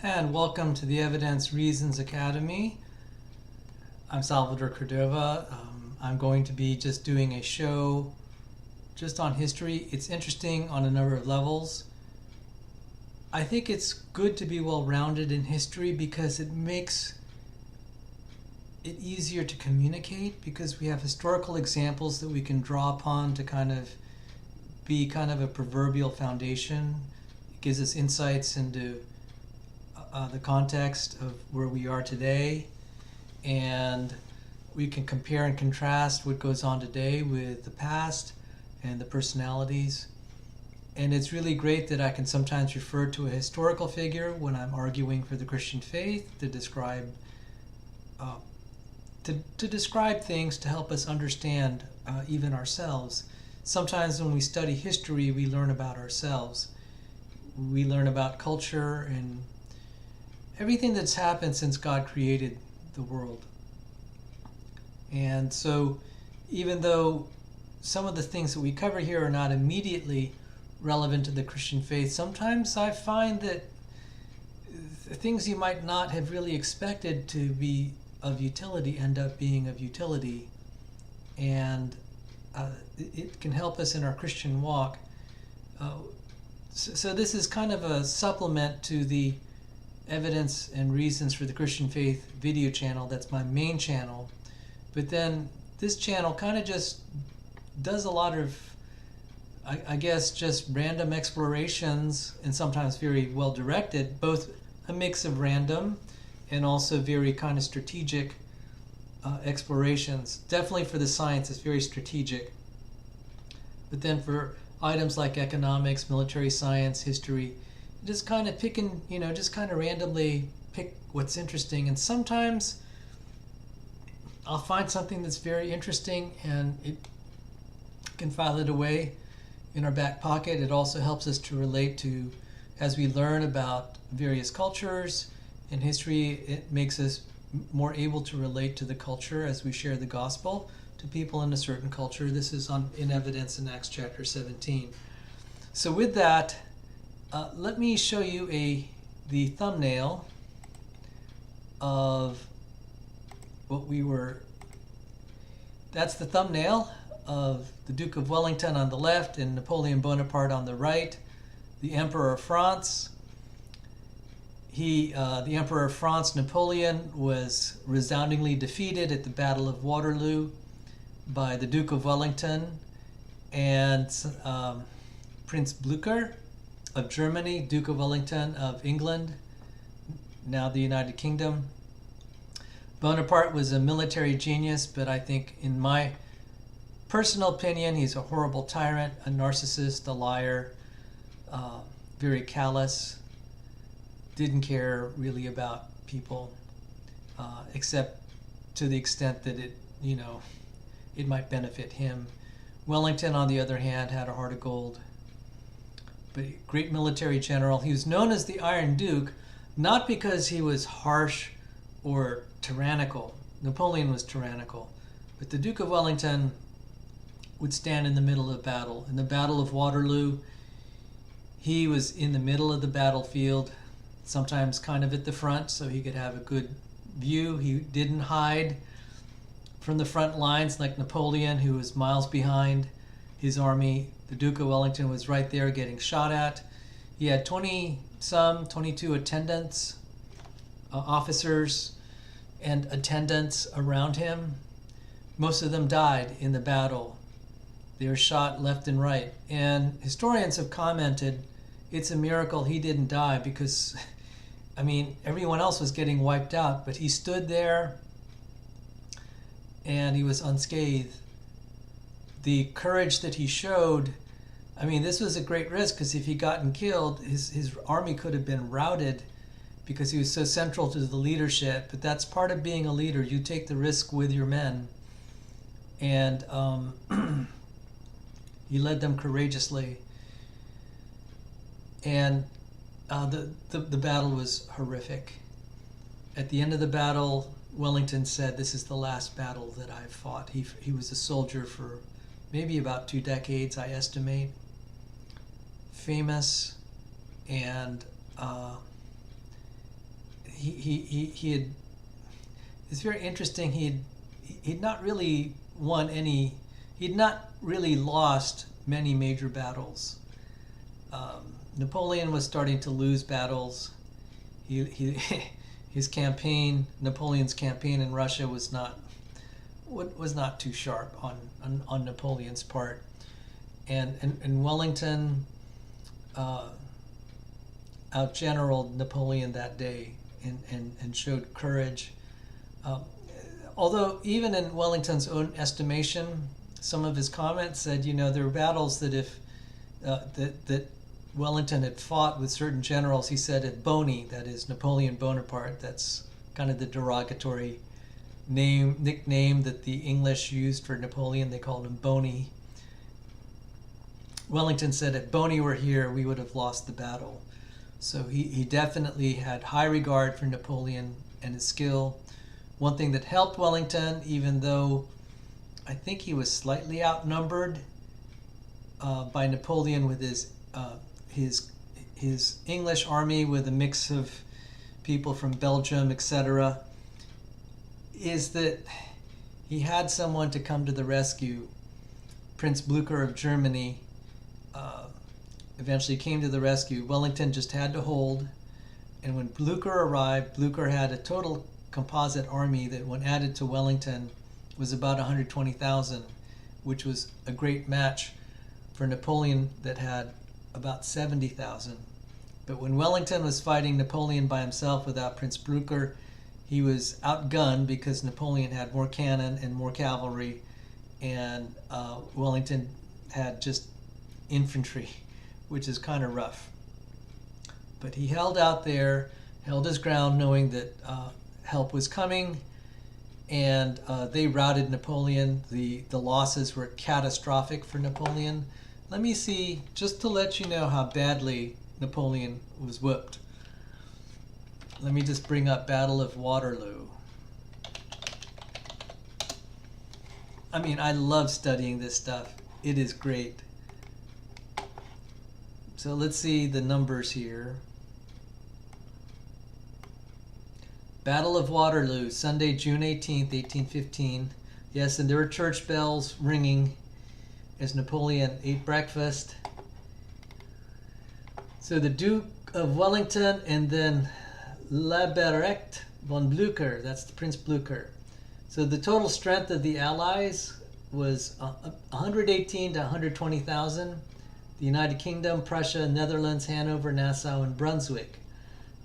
And welcome to the Evidence Reasons Academy. I'm Salvador Cordova. I'm going to be just doing a show just on history. It's interesting on a number of levels. I think it's good to be well-rounded in history because it makes it easier to communicate, because we have historical examples that we can draw upon to kind of be kind of a proverbial foundation. It gives us insights into the context of where we are today, and we can compare and contrast what goes on today with the past and the personalities. And it's really great that I can sometimes refer to a historical figure when I'm arguing for the Christian faith to describe things to help us understand even ourselves. Sometimes when we study history, we learn about ourselves. We learn about culture and everything that's happened since God created the world. And so even though some of the things that we cover here are not immediately relevant to the Christian faith, sometimes I find that things you might not have really expected to be of utility end up being of utility. And it can help us in our Christian walk. So this is kind of a supplement to the Evidence and Reasons for the Christian Faith video channel. That's my main channel. But then this channel kind of just does a lot of, I guess, just random explorations, and sometimes very well directed, both a mix of random and also very kind of strategic explorations. Definitely for the science, it's very strategic. But then for items like economics, military science, history, just kind of picking, just kind of randomly pick what's interesting. And sometimes I'll find something that's very interesting and it can file it away in our back pocket. It also helps us to relate to, as we learn about various cultures in history, it makes us more able to relate to the culture as we share the gospel to people in a certain culture. This is in evidence in Acts chapter 17. So with that, let me show you the thumbnail of what that's the thumbnail of the Duke of Wellington on the left and Napoleon Bonaparte on the right, the Emperor of France. The Emperor of France, Napoleon, was resoundingly defeated at the Battle of Waterloo by the Duke of Wellington and Prince Blücher of Germany, Duke of Wellington of England, now the United Kingdom. Bonaparte was a military genius, but I think, in my personal opinion, he's a horrible tyrant, a narcissist, a liar, very callous, didn't care really about people, except to the extent that it might benefit him. Wellington, on the other hand, had a heart of gold. But great military general. He was known as the Iron Duke, not because he was harsh or tyrannical. Napoleon was tyrannical. But the Duke of Wellington would stand in the middle of battle. In the Battle of Waterloo, he was in the middle of the battlefield, sometimes kind of at the front, so he could have a good view. He didn't hide from the front lines like Napoleon, who was miles behind his army. The Duke of Wellington was right there getting shot at. He had 22 attendants, officers and attendants around him. Most of them died in the battle. They were shot left and right. And historians have commented it's a miracle he didn't die, because, everyone else was getting wiped out, but he stood there and he was unscathed. The courage that he showed, this was a great risk, because if he gotten killed, his army could have been routed because he was so central to the leadership. But that's part of being a leader. You take the risk with your men. And he led them courageously. And the battle was horrific. At the end of the battle, Wellington said, "This is the last battle that I've fought." He was a soldier for maybe about 2 decades, I estimate. Famous and he had, it's very interesting, he'd not really won any, he'd not really lost many major battles. Napoleon was starting to lose battles. His campaign, Napoleon's campaign in Russia was not too sharp on Napoleon's part, and Wellington outgeneraled Napoleon that day and showed courage. Although even in Wellington's own estimation, some of his comments said, you know, there were battles that if that Wellington had fought with certain generals, he said at Boney, that is Napoleon Bonaparte, that's kind of the derogatory nickname that the English used for Napoleon. They called him Boney. Wellington said, if Boney were here, we would have lost the battle. So he definitely had high regard for Napoleon and his skill. One thing that helped Wellington, even though I think he was slightly outnumbered by Napoleon with his English army with a mix of people from Belgium, etc., is that he had someone to come to the rescue. Prince Blücher of Germany eventually came to the rescue. Wellington just had to hold, and when Blücher arrived, Blücher had a total composite army that, when added to Wellington, was about 120,000, which was a great match for Napoleon that had about 70,000. But when Wellington was fighting Napoleon by himself without Prince Blücher, he was outgunned because Napoleon had more cannon and more cavalry, and Wellington had just infantry, which is kind of rough. But he held out there, held his ground, knowing that help was coming, and they routed Napoleon. The losses were catastrophic for Napoleon. Let me see, just to let you know how badly Napoleon was whooped. Let me just bring up Battle of Waterloo. I mean, I love studying this stuff. It is great. So let's see the numbers here. Battle of Waterloo, Sunday, June 18th, 1815. Yes, and there were church bells ringing as Napoleon ate breakfast. So the Duke of Wellington and then Labrecht von Blücher, that's Prince Blücher. So the total strength of the Allies was 118 to 120,000. The United Kingdom, Prussia, Netherlands, Hanover, Nassau, and Brunswick.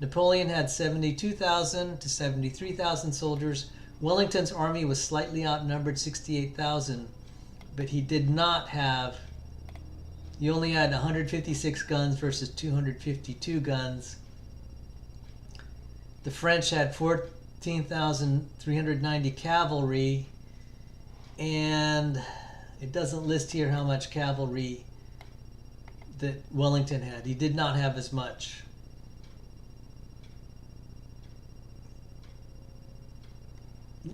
Napoleon had 72,000 to 73,000 soldiers. Wellington's army was slightly outnumbered, 68,000, but he did not have, he only had 156 guns versus 252 guns. The French had 14,390 cavalry, and it doesn't list here how much cavalry that Wellington had. He did not have as much.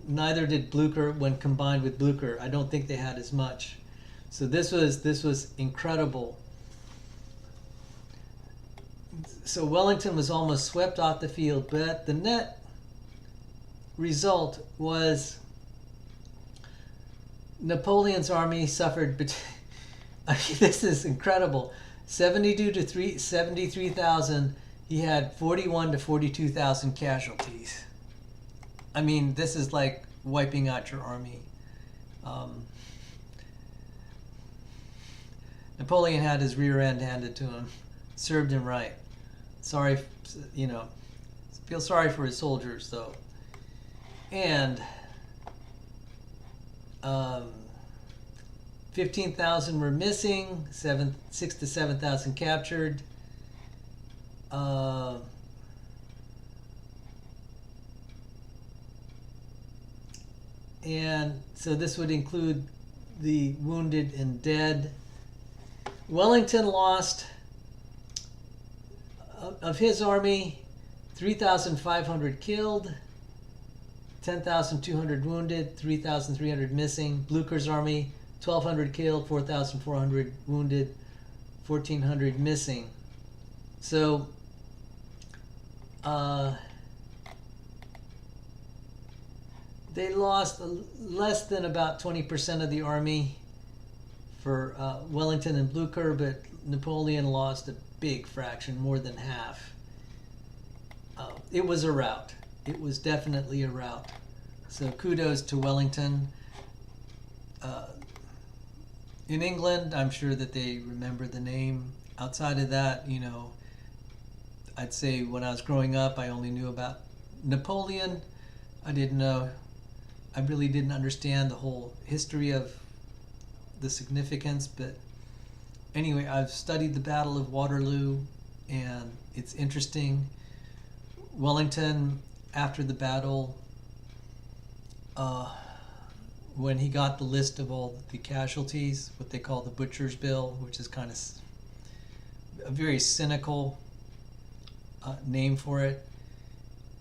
Neither did Blücher when combined with Blücher. I don't think they had as much. So this was incredible. So Wellington was almost swept off the field, but the net result was Napoleon's army suffered. I mean, this is incredible. 72 to 73,000. He had 41 to 42,000 casualties. I mean, this is like wiping out your army. Napoleon had his rear end handed to him. Served him right. Sorry, you know, feel sorry for his soldiers though. And 15,000 were missing, 6 to 7,000 captured. And so this would include the wounded and dead. Wellington lost, of his army, 3,500 killed, 10,200 wounded, 3,300 missing. Blücher's army, 1,200 killed, 4,400 wounded, 1,400 missing. So They lost less than about 20% of the army for Wellington and Blucher, but Napoleon lost a big fraction, more than half. It was a rout. It was definitely a rout. So kudos to Wellington. In England, I'm sure that they remember the name. Outside of that, you know, I'd say when I was growing up, I only knew about Napoleon. I really didn't understand the whole history of the significance, but anyway, I've studied the Battle of Waterloo, and it's interesting. Wellington, after the battle, when he got the list of all the casualties, what they call the Butcher's Bill, which is kind of a very cynical name for it,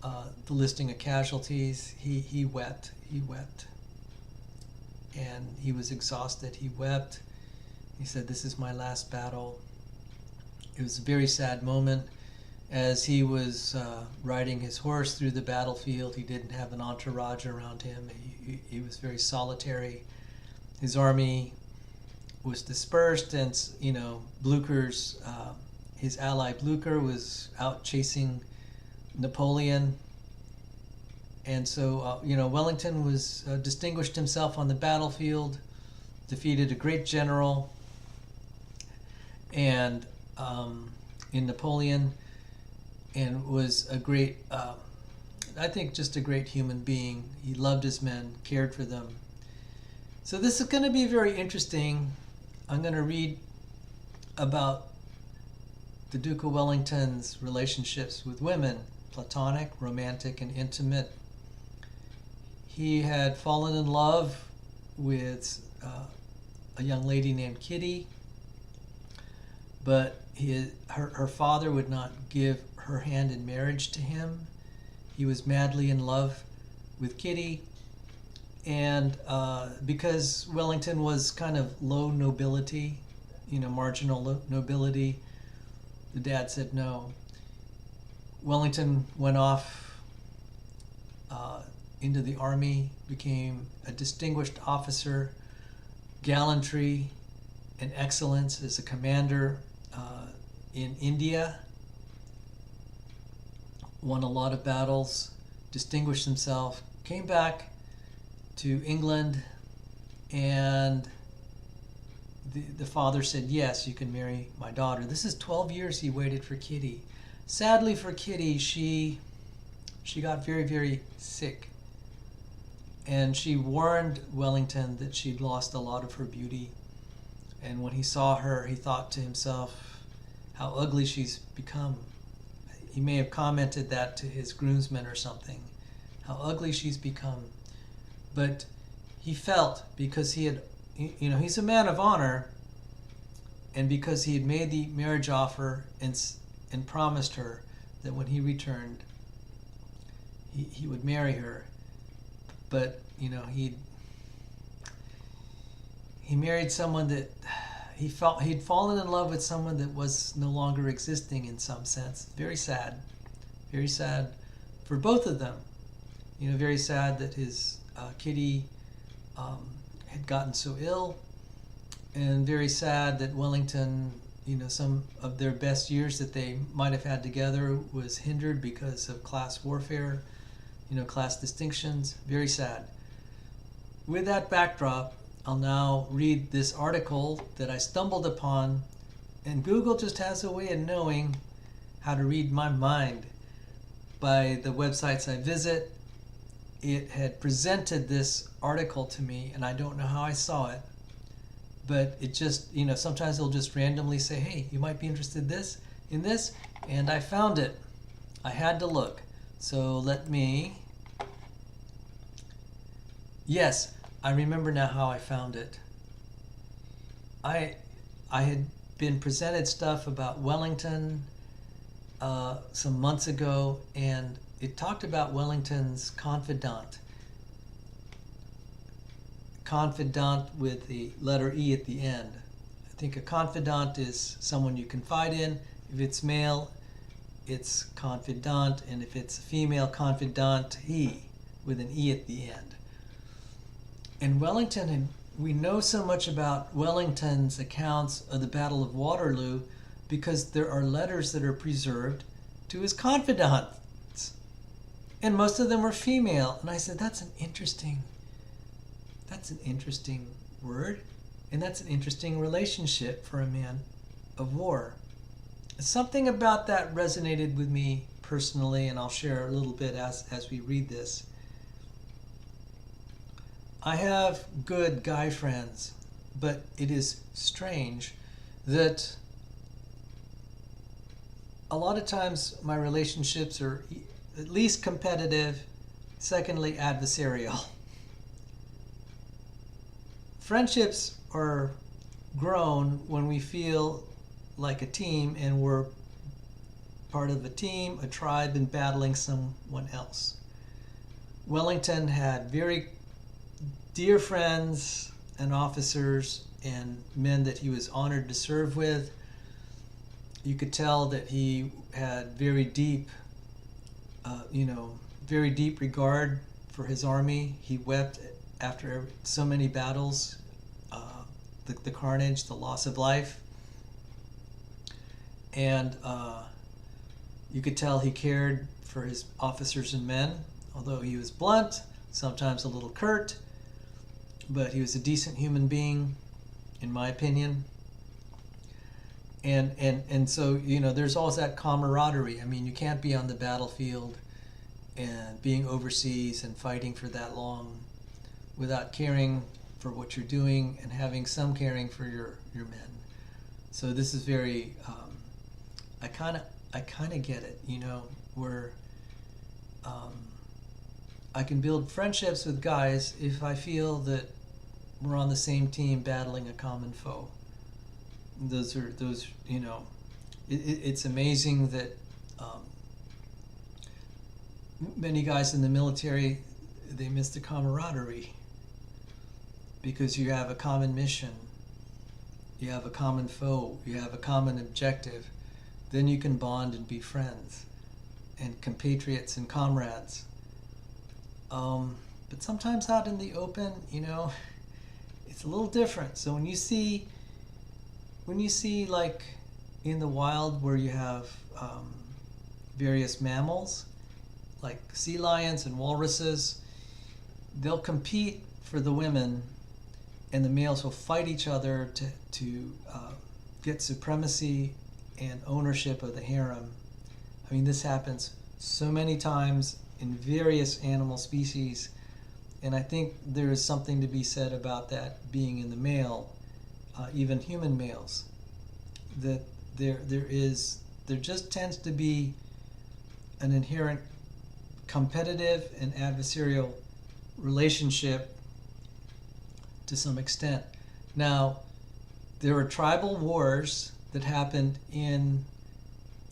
the listing of casualties, he wept. He wept. And he was exhausted. He wept. He said, "This is my last battle." It was a very sad moment. As he was riding his horse through the battlefield, he didn't have an entourage around him. He was very solitary. His army was dispersed, and you know, Blucher's his ally Blucher was out chasing Napoleon, and so you know, Wellington was distinguished himself on the battlefield, defeated a great general, and in Napoleon, and was a great, I think, just a great human being. He loved his men, cared for them. So this is going to be very interesting. I'm going to read about the Duke of Wellington's relationships with women, platonic, romantic, and intimate. He had fallen in love with a young lady named Kitty, but her father would not give her hand in marriage to him. He was madly in love with Kitty, and because Wellington was kind of low nobility, you know, marginal nobility, the dad said no. Wellington went off into the army, became a distinguished officer, gallantry and excellence as a commander in India, won a lot of battles, distinguished himself, came back to England, and the father said, "Yes, you can marry my daughter." This is 12 years he waited for Kitty. Sadly for Kitty, she got very, very sick, and she warned Wellington that she'd lost a lot of her beauty. And when he saw her, he thought to himself, how ugly she's become. He may have commented that to his groomsmen or something, how ugly she's become. But he felt, because he had, you know, he's a man of honor, and because he had made the marriage offer and promised her that when he returned, he would marry her. But, you know, he married someone that he'd fallen in love with, someone that was no longer existing in some sense. Very sad for both of them. You know, very sad that his Kitty had gotten so ill, and very sad that Wellington, you know, some of their best years that they might have had together was hindered because of class warfare, you know, class distinctions. Very sad. With that backdrop, I'll now read this article that I stumbled upon, and Google just has a way of knowing how to read my mind. By the websites I visit, it had presented this article to me, and I don't know how I saw it, but it just, you know, sometimes it'll just randomly say, "Hey, you might be interested in this," and I found it. I had to look. So yes, I remember now how I found it. I had been presented stuff about Wellington some months ago, and it talked about Wellington's confidant with the letter E at the end. I think a confidant is someone you confide in. If it's male, it's confidant, and if it's female, confidante with an E at the end. And Wellington, and we know so much about Wellington's accounts of the Battle of Waterloo because there are letters that are preserved to his confidants. And most of them were female. And I said, that's an interesting word. And that's an interesting relationship for a man of war. Something about that resonated with me personally, and I'll share a little bit as we read this. I have good guy friends, but it is strange that a lot of times my relationships are at least competitive, secondly adversarial. Friendships are grown when we feel like a team and we're part of a team, a tribe, and battling someone else. Wellington had very dear friends and officers and men that he was honored to serve with. You could tell that he had very deep regard for his army. He wept after so many battles, the carnage, the loss of life. And you could tell he cared for his officers and men, although he was blunt, sometimes a little curt, but he was a decent human being, in my opinion. And so, there's always that camaraderie. I mean, you can't be on the battlefield and being overseas and fighting for that long without caring for what you're doing and having some caring for your men. So this is very, I kind of get it, where I can build friendships with guys if I feel that we're on the same team battling a common foe. It's amazing that many guys in the military, they miss the camaraderie because you have a common mission, you have a common foe, you have a common objective. Then you can bond and be friends and compatriots and comrades. But sometimes out in the open, it's a little different. So when you see like in the wild where you have various mammals, like sea lions and walruses, they'll compete for the women, and the males will fight each other to get supremacy and ownership of the harem. I mean, this happens so many times in various animal species, and I think there is something to be said about that being in the male, even human males, that there just tends to be an inherent competitive and adversarial relationship to some extent. Now, there were tribal wars that happened in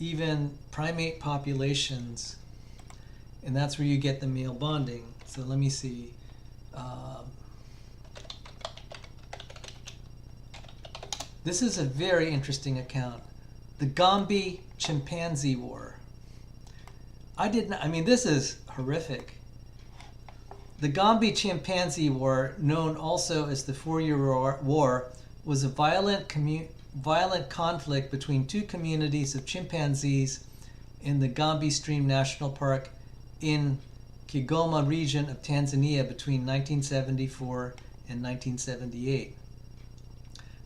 even primate populations, and that's where you get the male bonding. So let me see. This is a very interesting account. The Gombe Chimpanzee War. This is horrific. The Gombe Chimpanzee War, known also as the 4-Year War, was a violent conflict between two communities of chimpanzees in the Gombe Stream National Park in Kigoma region of Tanzania between 1974 and 1978.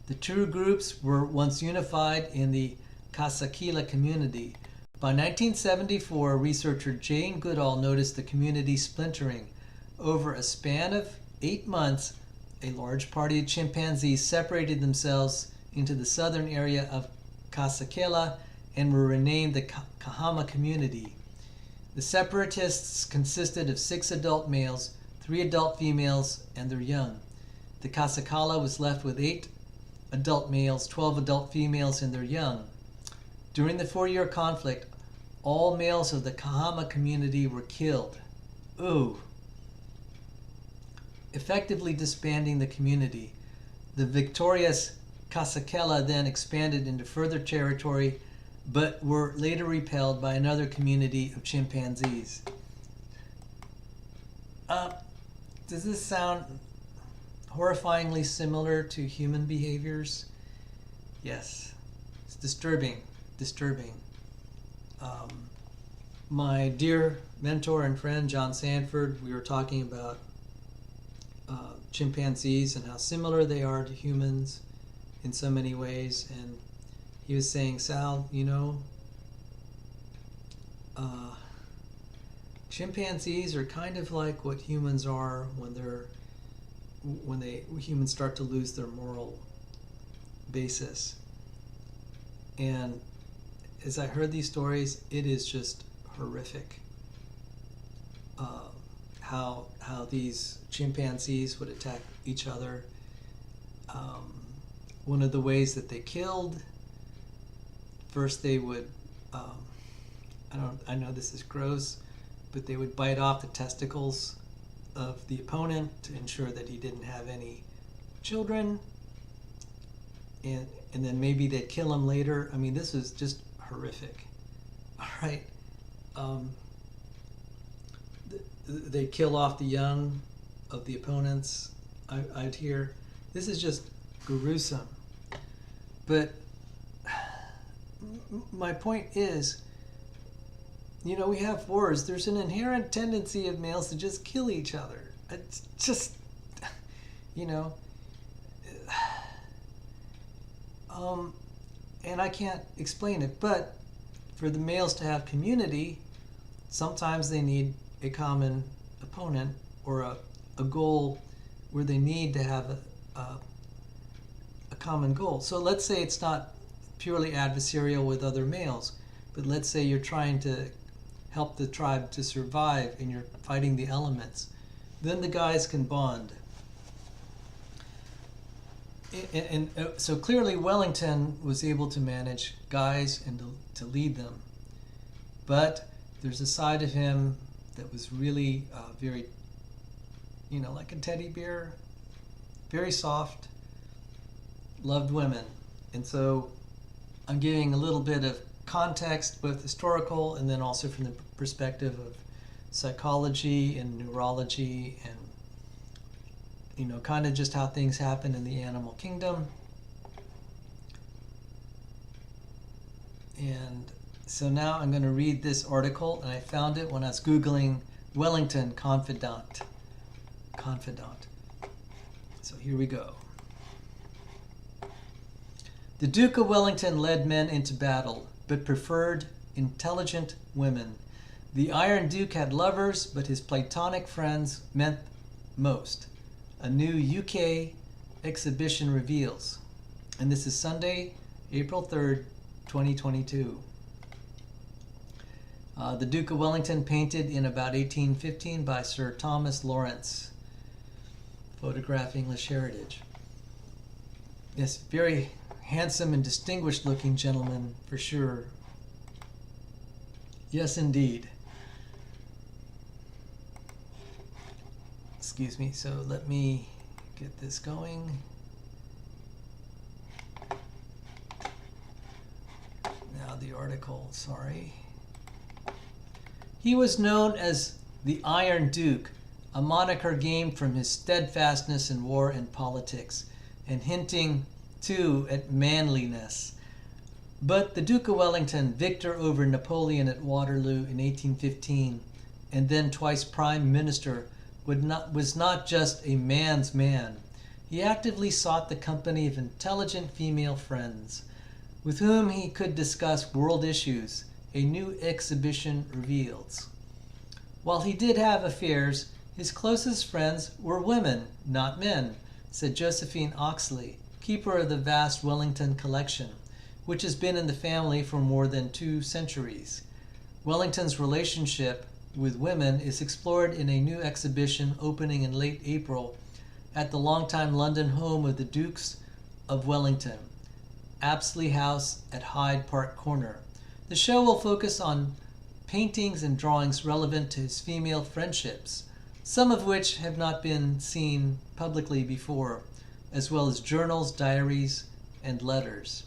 The two groups were once unified in the Kasakila community. By 1974, researcher Jane Goodall noticed the community splintering. Over a span of 8 months, a large party of chimpanzees separated themselves into the southern area of Kasakela and were renamed the Kahama community. The separatists consisted of 6 adult males, 3 adult females, and their young. The Kasakala was left with 8 adult males, 12 adult females, and their young. During the 4-year conflict, all males of the Kahama community were killed. Ooh. Effectively disbanding the community. The victorious Kasakela then expanded into further territory, but were later repelled by another community of chimpanzees. Does this sound horrifyingly similar to human behaviors? Yes. It's disturbing. Disturbing. My dear mentor and friend, John Sanford, we were talking about chimpanzees and how similar they are to humans in so many ways. And he was saying, Sal, you know, chimpanzees are kind of like what humans are when humans start to lose their moral basis. And as I heard these stories, it is just horrific. How these chimpanzees would attack each other. One of the ways that they killed, first they would, I know this is gross, but they would bite off the testicles of the opponent to ensure that he didn't have any children, and then maybe they'd kill him later. I mean, this is just horrific. All right. They kill off the young of the opponents. I'd hear this is just gruesome. But my point is, you know, we have wars. There's an inherent tendency of males to just kill each other. It's just, you know, and I can't explain it, but for the males to have community, sometimes they need a common opponent or a goal where they need to have a common goal. So let's say it's not purely adversarial with other males, but let's say you're trying to help the tribe to survive and you're fighting the elements. Then the guys can bond. And so clearly Wellington was able to manage guys and to lead them. But there's a side of him that was really very, you know, like a teddy bear, very soft, loved women. And so I'm giving a little bit of context, both historical and then also from the perspective of psychology and neurology and, you know, kind of just how things happen in the animal kingdom. And so now I'm going to read this article, and I found it when I was Googling Wellington confidant. So here we go. The Duke of Wellington led men into battle, but preferred intelligent women. The Iron Duke had lovers, but his Platonic friends meant most. A new UK exhibition reveals. And this is Sunday, April 3rd, 2022. The Duke of Wellington, painted in about 1815 by Sir Thomas Lawrence. Photograph English Heritage. Yes, very handsome and distinguished looking gentleman for sure. Yes, indeed. Excuse me, so let me get this going. Now the article, sorry. He was known as the Iron Duke, a moniker gained from his steadfastness in war and politics, and hinting, too, at manliness. But the Duke of Wellington, victor over Napoleon at Waterloo in 1815, and then twice Prime Minister, was not just a man's man. He actively sought the company of intelligent female friends, with whom he could discuss world issues, a new exhibition reveals. While he did have affairs, his closest friends were women, not men, said Josephine Oxley, keeper of the vast Wellington collection, which has been in the family for more than 2 centuries. Wellington's relationship with women is explored in a new exhibition opening in late April at the longtime London home of the Dukes of Wellington, Apsley House at Hyde Park Corner. The show will focus on paintings and drawings relevant to his female friendships, some of which have not been seen publicly before, as well as journals, diaries, and letters.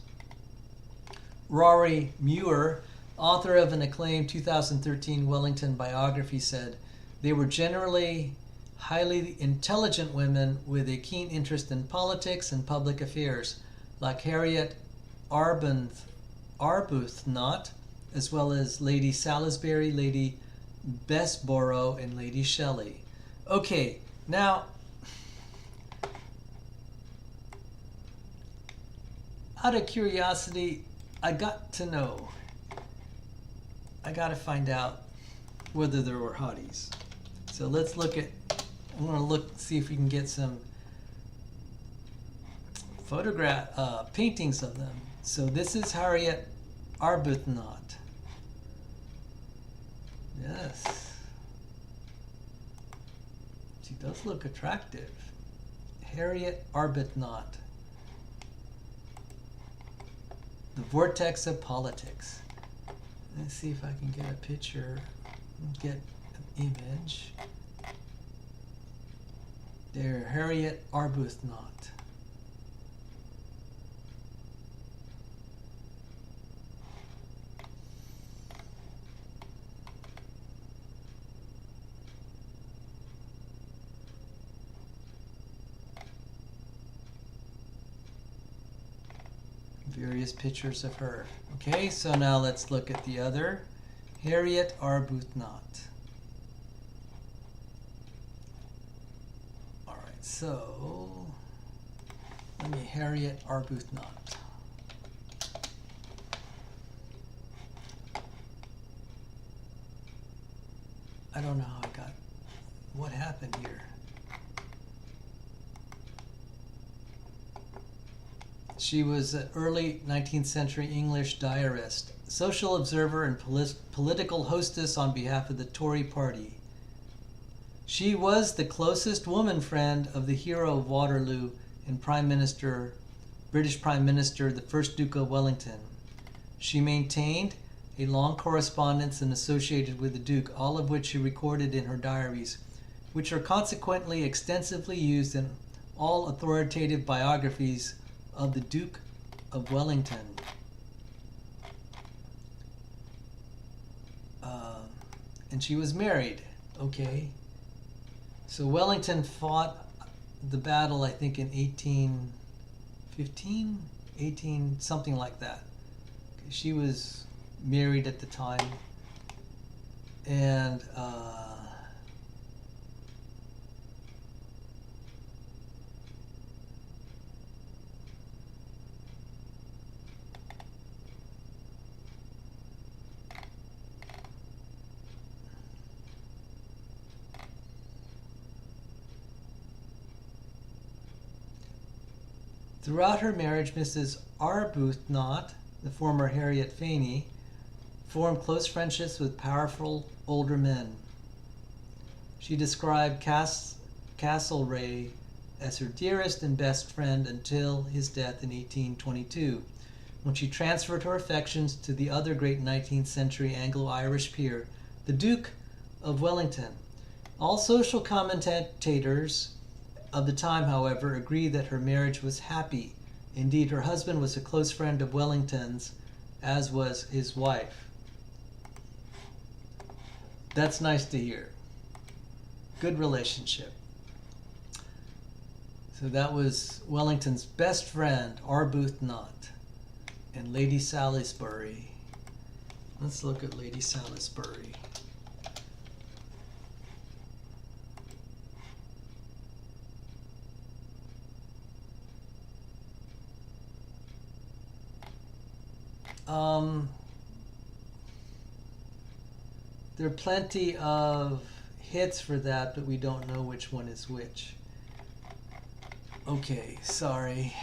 Rory Muir, author of an acclaimed 2013 Wellington biography, said, "They were generally highly intelligent women with a keen interest in politics and public affairs, like Harriet Arbuthnot, as well as Lady Salisbury, Lady Bessborough, and Lady Shelley. Okay, now, out of curiosity, I got to know. I got to find out whether there were hotties. So let's look at, I'm going to look, see if we can get some paintings of them. So this is Harriet Arbuthnot. Yes. She does look attractive. Harriet Arbuthnot. The Vortex of Politics. Let's see if I can get a picture, get an image. There, Harriet Arbuthnot. Various pictures of her. Okay, so now let's look at the other. Harriet Arbuthnot. Alright, so let me Harriet Arbuthnot. I don't know how I got, what happened here? She was an early 19th century English diarist, social observer, and political hostess on behalf of the Tory party. She was the closest woman friend of the hero of Waterloo and British Prime Minister, the first Duke of Wellington. She maintained a long correspondence and associated with the Duke, all of which she recorded in her diaries, which are consequently extensively used in all authoritative biographies of the Duke of Wellington. And she was married. Okay. So Wellington fought the battle, I think, in 1815, something like that. She was married at the time. And throughout her marriage, Mrs. Arbuthnot, the former Harriet Fanny, formed close friendships with powerful older men. She described Castlereagh as her dearest and best friend until his death in 1822, when she transferred her affections to the other great 19th century Anglo-Irish peer, the Duke of Wellington. All social commentators of the time, however, agree that her marriage was happy. Indeed, her husband was a close friend of Wellington's, as was his wife. That's nice to hear. Good relationship. So that was Wellington's best friend, Arbuthnot, and Lady Salisbury. Let's look at Lady Salisbury. There are plenty of hits for that, but we don't know which one is which. Okay, sorry.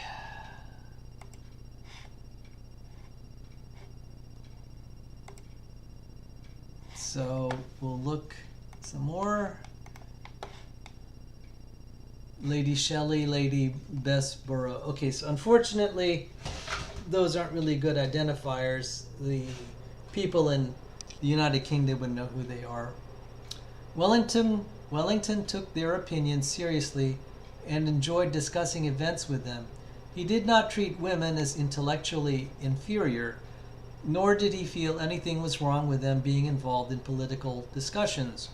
So we'll look some more. Lady Shelley, Lady Bessborough. Okay, so unfortunately, those aren't really good identifiers. The people in the United Kingdom would know who they are. Wellington took their opinions seriously and enjoyed discussing events with them. He did not treat women as intellectually inferior, nor did he feel anything was wrong with them being involved in political discussions.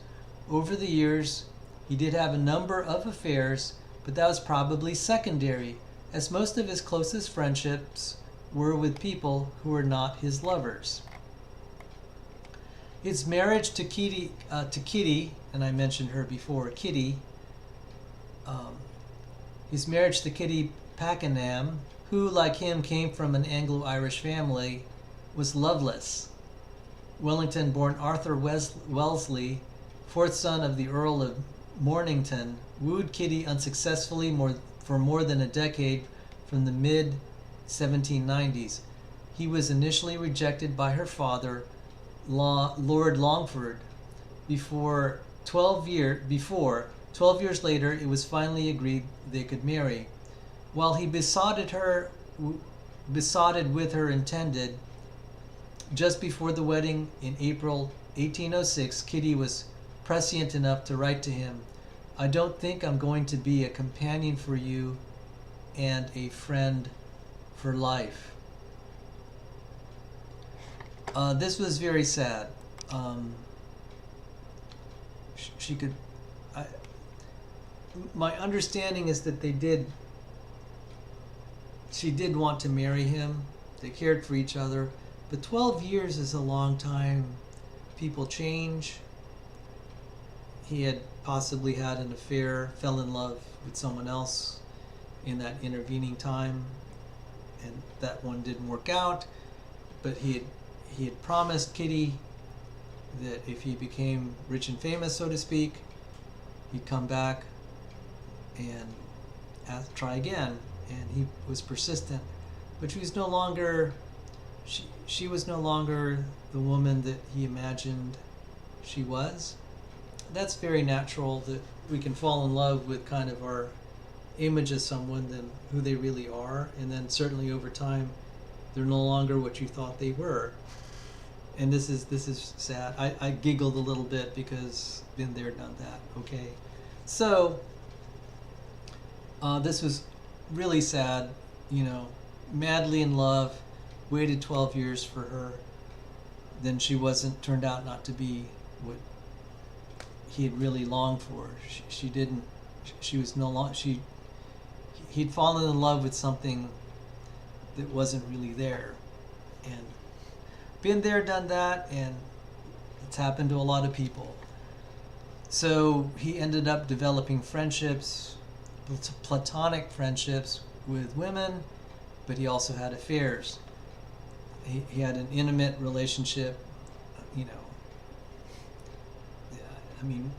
Over the years, He did have a number of affairs, but that was probably secondary, as most of his closest friendships were with people who were not his lovers. His marriage to Kitty, and I mentioned her before, Kitty. His marriage to Kitty Pakenham, who, like him, came from an Anglo-Irish family, was loveless. Wellington, born Arthur Wellesley, fourth son of the Earl of Mornington, wooed Kitty unsuccessfully for more than a decade from the mid-1790s. He was initially rejected by her father, Lord Longford. Before 12 years later, it was finally agreed they could marry. While he besotted with her intended, just before the wedding in April 1806, Kitty was prescient enough to write to him, "I don't think I'm going to be a companion for you and a friend for life." This was very sad. My understanding is that she did want to marry him. They cared for each other. But 12 years is a long time. People change. He had possibly had an affair, fell in love with someone else in that intervening time, and that one didn't work out. But he had promised Kitty that if he became rich and famous, so to speak, he'd come back and try again. And he was persistent, but she was no longer the woman that he imagined she was. That's very natural, that we can fall in love with kind of our image of someone than who they really are, and then certainly over time they're no longer what you thought they were. And this is sad. I giggled a little bit because been there, done that. Okay, so this was really sad, madly in love, waited 12 years for her, then turned out not to be what he had really longed for. He'd fallen in love with something that wasn't really there. And been there, done that, and it's happened to a lot of people. So he ended up developing friendships, Platonic friendships with women, but he also had affairs. He had an intimate relationship,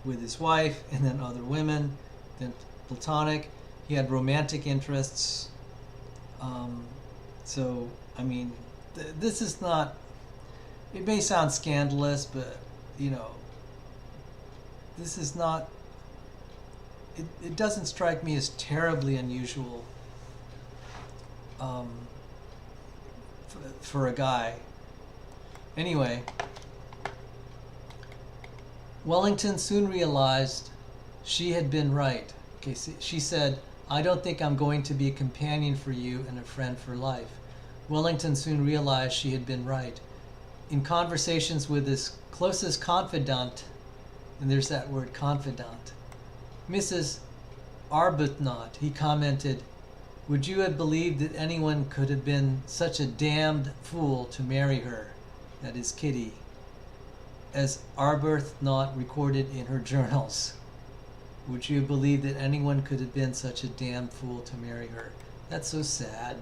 with his wife, and then other women, then Platonic. He had romantic interests. This is not, it may sound scandalous, but, this is not, it doesn't strike me as terribly unusual for a guy. Anyway, Wellington soon realized she had been right. Okay, she said, "I don't think I'm going to be a companion for you and a friend for life." Wellington soon realized she had been right. In conversations with his closest confidant, and there's that word, confidant, Mrs. Arbuthnot, he commented, "Would you have believed that anyone could have been such a damned fool to marry her?" That is Kitty, as Arbuthnot recorded in her journals. Would you have believed that anyone could have been such a damned fool to marry her? That's so sad.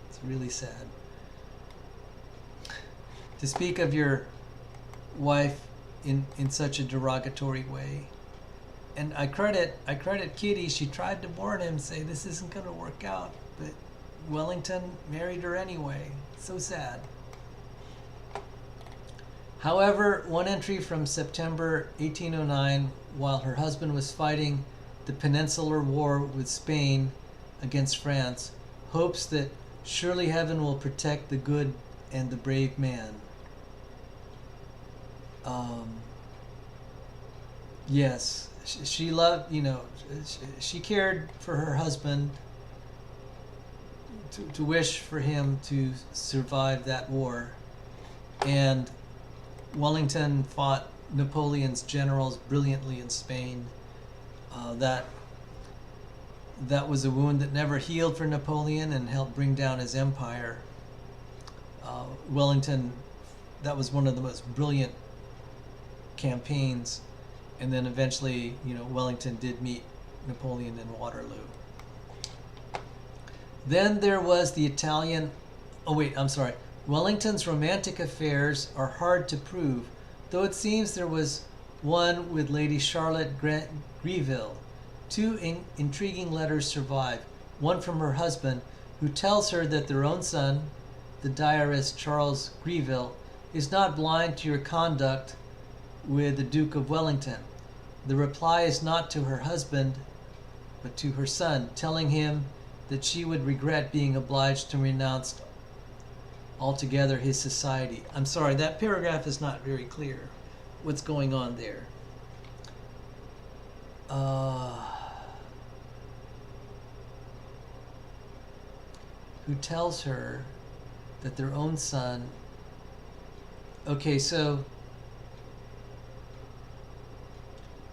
It's really sad. To speak of your wife in such a derogatory way. And I credit Kitty. She tried to warn him, say this isn't going to work out, but Wellington married her anyway. So sad. However, one entry from September 1809, while her husband was fighting the Peninsular War with Spain against France, hopes that surely heaven will protect the good and the brave man. Yes, she loved, she cared for her husband, to wish for him to survive that war. And Wellington fought Napoleon's generals brilliantly in Spain, That was a wound that never healed for Napoleon and helped bring down his empire. Wellington, that was one of the most brilliant campaigns, and then eventually, Wellington did meet Napoleon in Waterloo. Then there was the Italian. Oh wait, I'm sorry. Wellington's romantic affairs are hard to prove, though it seems there was one with Lady Charlotte Greville. Two intriguing letters survive, one from her husband, who tells her that their own son, the diarist Charles Greville, is not blind to your conduct with the Duke of Wellington. The reply is not to her husband, but to her son, telling him that she would regret being obliged to renounce altogether his society. I'm sorry, that paragraph is not very clear. What's going on there? Who tells her that their own son... Okay, so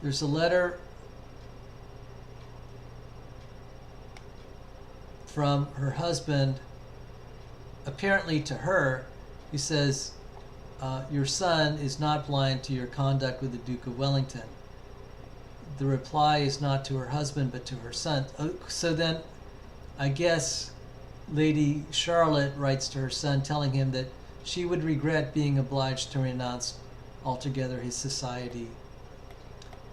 there's a letter from her husband, apparently to her, who says, your son is not blind to your conduct with the Duke of Wellington. The reply is not to her husband, but to her son. So then, I guess Lady Charlotte writes to her son, telling him that she would regret being obliged to renounce altogether his society.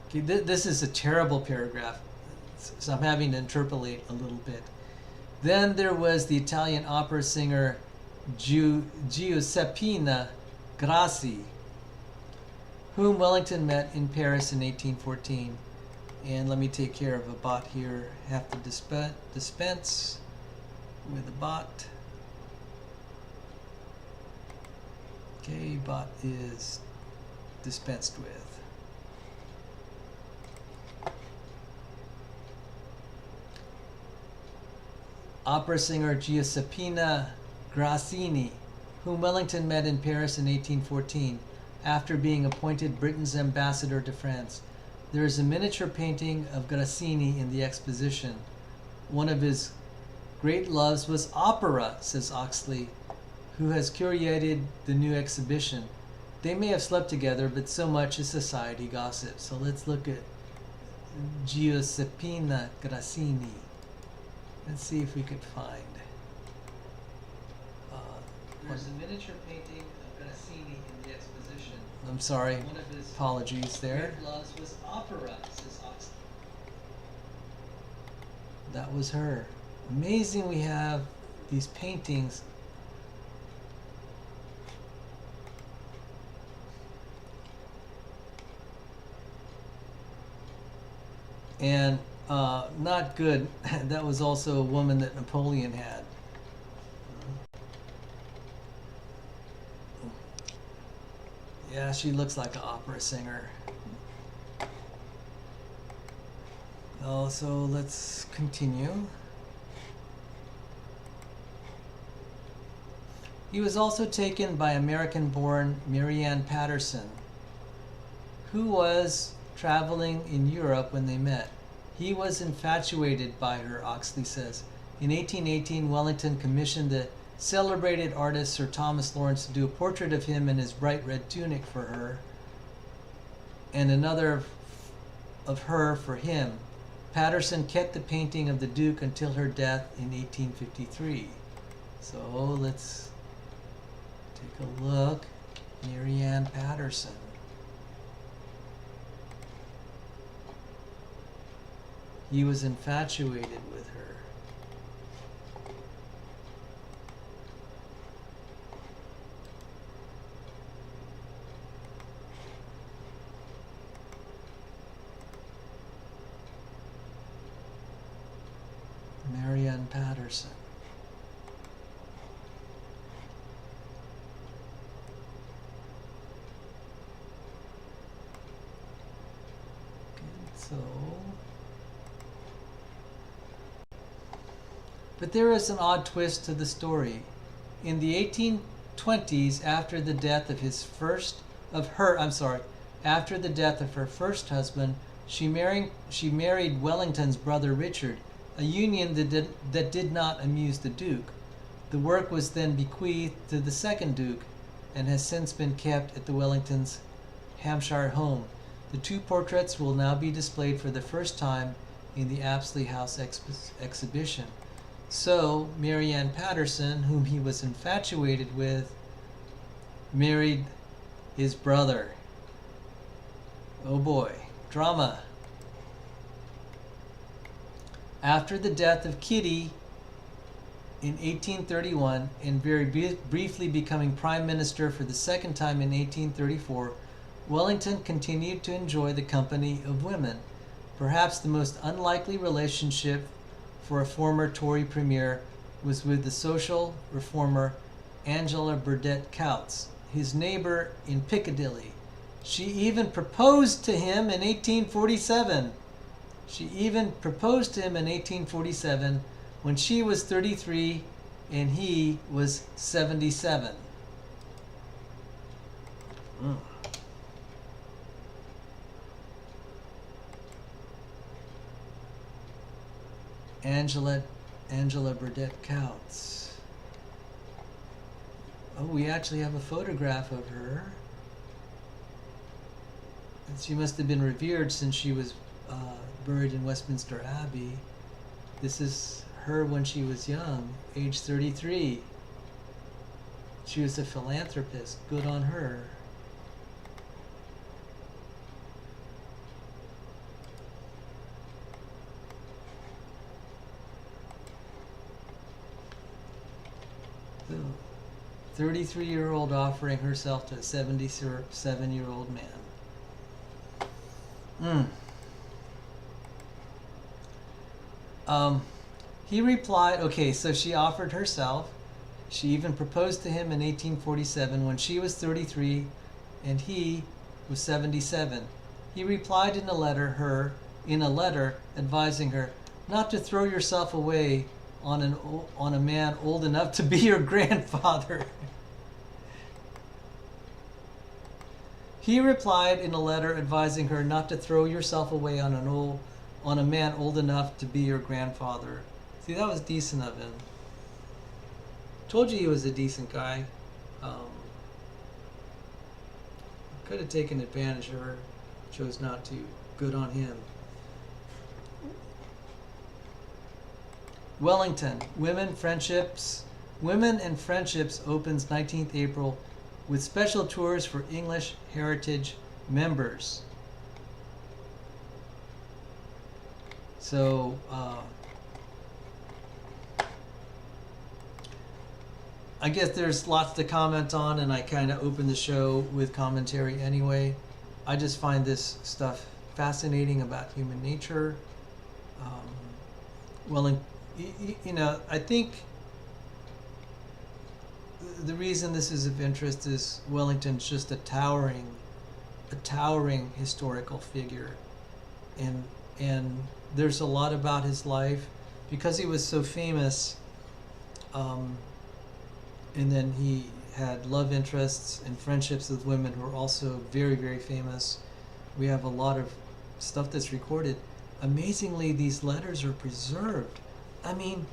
Okay, this is a terrible paragraph, so I'm having to interpolate a little bit. Then there was the Italian opera singer Giuseppina Grassi, whom Wellington met in Paris in 1814. And let me take care of a bot here. Have to dispense with a bot. Okay, bot is dispensed with. Opera singer Giuseppina Grassi, whom Wellington met in Paris in 1814, after being appointed Britain's ambassador to France. There is a miniature painting of Grassi in the exposition. One of his great loves was opera, says Oxley, who has curated the new exhibition. They may have slept together, but so much is society gossip. So let's look at Giuseppina Grassi. Let's see if we could find. There's a miniature painting of Grassi in the exposition. I'm sorry. One of his apologies there. Great loves was opera, says Oxley. That was her. Amazing we have these paintings. And not good. That was also a woman that Napoleon had. Yeah, she looks like an opera singer. Oh, so let's continue. He was also taken by American-born Marianne Patterson, who was traveling in Europe when they met. He was infatuated by her, Oxley says. In 1818, Wellington commissioned the celebrated artist Sir Thomas Lawrence to do a portrait of him in his bright red tunic for her, and another of her for him. Patterson kept the painting of the Duke until her death in 1853. So let's take a look. Marianne Patterson. He was infatuated with her. Marianne Patterson. Okay, so... But there is an odd twist to the story. In the 1820s, after the death of her first husband, She married Wellington's brother Richard, a union that did not amuse the Duke. The work was then bequeathed to the second Duke and has since been kept at the Wellington's Hampshire home. The two portraits will now be displayed for the first time in the Apsley House exhibition. So, Mary Ann Patterson, whom he was infatuated with, married his brother. Oh boy, drama. After the death of Kitty in 1831, and very briefly becoming Prime Minister for the second time in 1834, Wellington continued to enjoy the company of women. Perhaps the most unlikely relationship for a former Tory Premier was with the social reformer Angela Burdett Coutts, his neighbor in Piccadilly. She even proposed to him in 1847. When she was 33 and he was 77. Angela Burdett Coutts. Oh, we actually have a photograph of her. And she must have been revered since she was buried in Westminster Abbey. This is her when she was young, age 33. She was a philanthropist. Good on her. So, 33-year-old offering herself to a 77-year-old man. He replied, okay, so she offered herself. She even proposed to him in 1847 when she was 33 and he was 77. He replied in a letter advising her not to throw yourself away on a man old enough to be your grandfather. He replied in a letter advising her not to throw yourself away on a man old enough to be your grandfather. See, that was decent of him. Told you he was a decent guy. Could have taken advantage of her. Chose not to. Good on him. Wellington, Women and Friendships opens 19th April with special tours for English Heritage members. So, I guess there's lots to comment on, and I kind of opened the show with commentary anyway. I just find this stuff fascinating about human nature. I think the reason this is of interest is Wellington's just a towering historical figure, and there's a lot about his life because he was so famous. And then he had love interests and friendships with women who were also very, very famous. We have a lot of stuff that's recorded. Amazingly, these letters are preserved. I mean,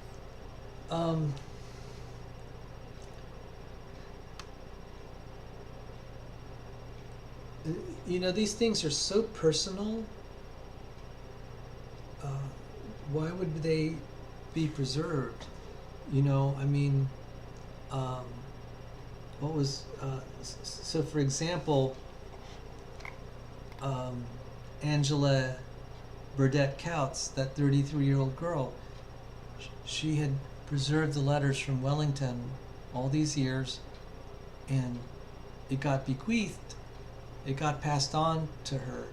these things are so personal. Why would they be preserved? So for example, Angela Burdett Coutts, that 33-year-old girl, she had preserved the letters from Wellington all these years, and it got bequeathed, it got passed on to her,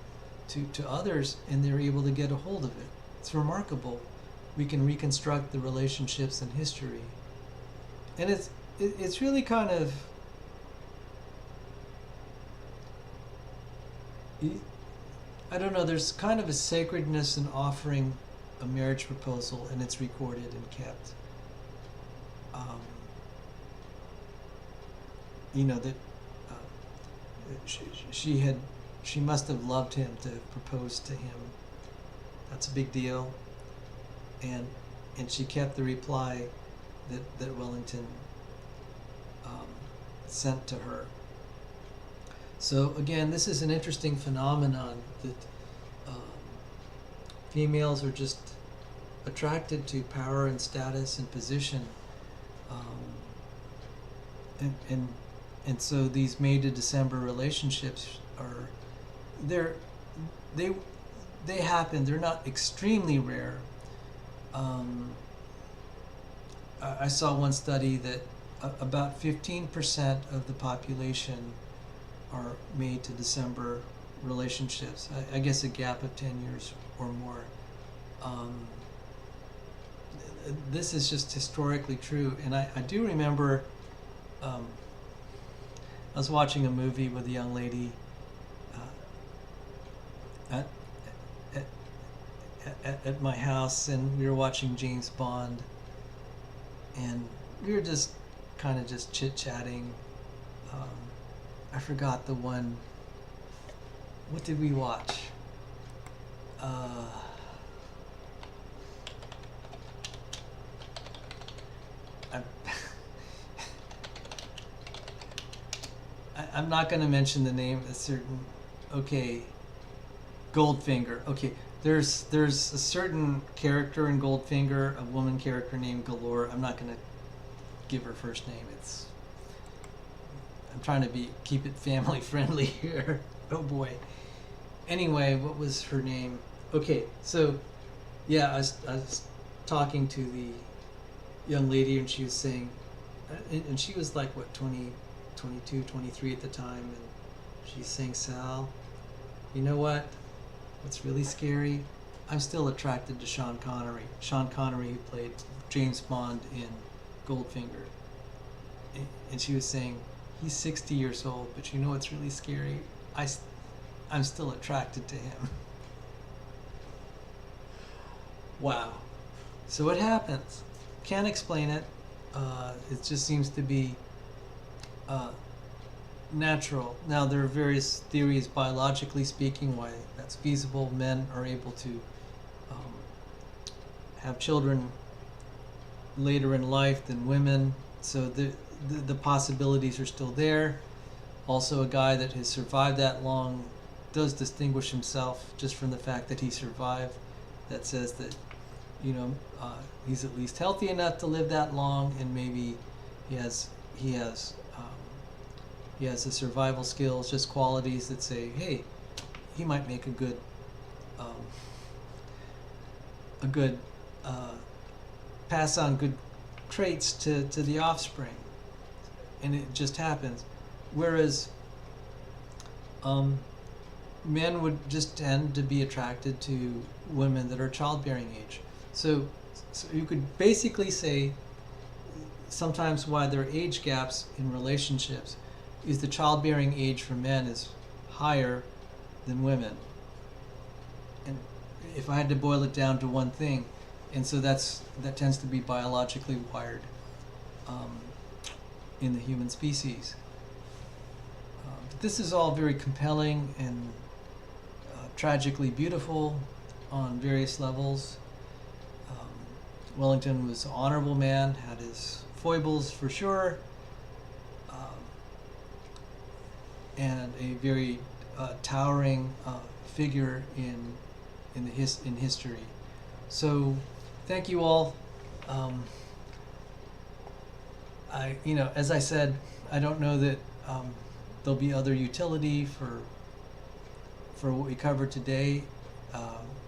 to others, and they were able to get a hold of it. It's remarkable. We can reconstruct the relationships in history. And it's really kind of, I don't know, there's kind of a sacredness in offering a marriage proposal, and it's recorded and kept. That she had she must have loved him to have proposed to him. That's a big deal. And she kept the reply that Wellington sent to her. So again, this is an interesting phenomenon that females are just attracted to power and status and position, and so these May to December relationships are they happen. They're not extremely rare. I saw one study that about 15% of the population are May to December relationships. I guess a gap of 10 years or more. This is just historically true, and I do remember I was watching a movie with a young lady at my house, and we were watching James Bond, and we were just kind of just chit-chatting. I forgot the one. What did we watch? I'm not going to mention the name. A certain, okay, Goldfinger. Okay, there's a certain character in Goldfinger, a woman character named Galore. I'm not going to give her first name. I'm trying to keep it family friendly here. Oh boy. Anyway, what was her name? Okay, so yeah, I was talking to the young lady, and she was saying, and she was like what, 22, 23 at the time, and she's saying, Sal, you know what? What's really scary? I'm still attracted to Sean Connery. Sean Connery, who played James Bond in Goldfinger. And she was saying, he's 60 years old, but you know what's really scary? I'm still attracted to him. Wow. So what happens? Can't explain it. It just seems to be natural. Now, there are various theories, biologically speaking, why that's feasible. Men are able to have children later in life than women, so the possibilities are still there. Also, a guy that has survived that long does distinguish himself just from the fact that he survived. That says that, he's at least healthy enough to live that long, and maybe he has the survival skills, just qualities that say, hey, he might make a good pass on good traits to the offspring, and it just happens. Whereas men would just tend to be attracted to women that are childbearing age. So you could basically say sometimes why there are age gaps in relationships is the childbearing age for men is higher than women. And if I had to boil it down to one thing, and so that tends to be biologically wired in the human species. But this is all very compelling and tragically beautiful on various levels. Wellington was an honorable man, had his foibles for sure, and a very towering figure in history. So, thank you all. As I said, I don't know that there'll be other utility for what we covered today.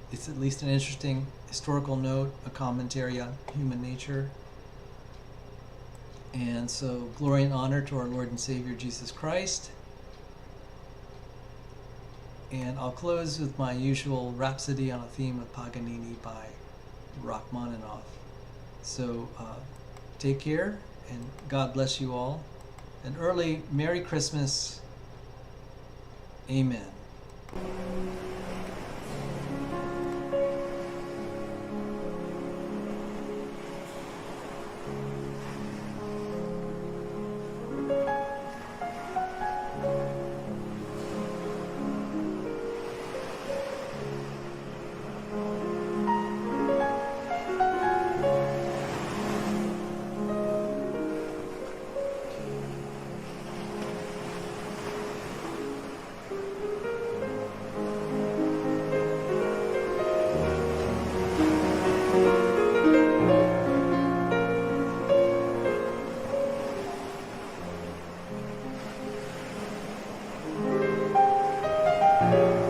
It's at least an interesting historical note, a commentary on human nature. And so, glory and honor to our Lord and Savior Jesus Christ. And I'll close with my usual Rhapsody on a Theme of Paganini by Rachmaninoff. So take care, and God bless you all. An early Merry Christmas. Amen. Bye.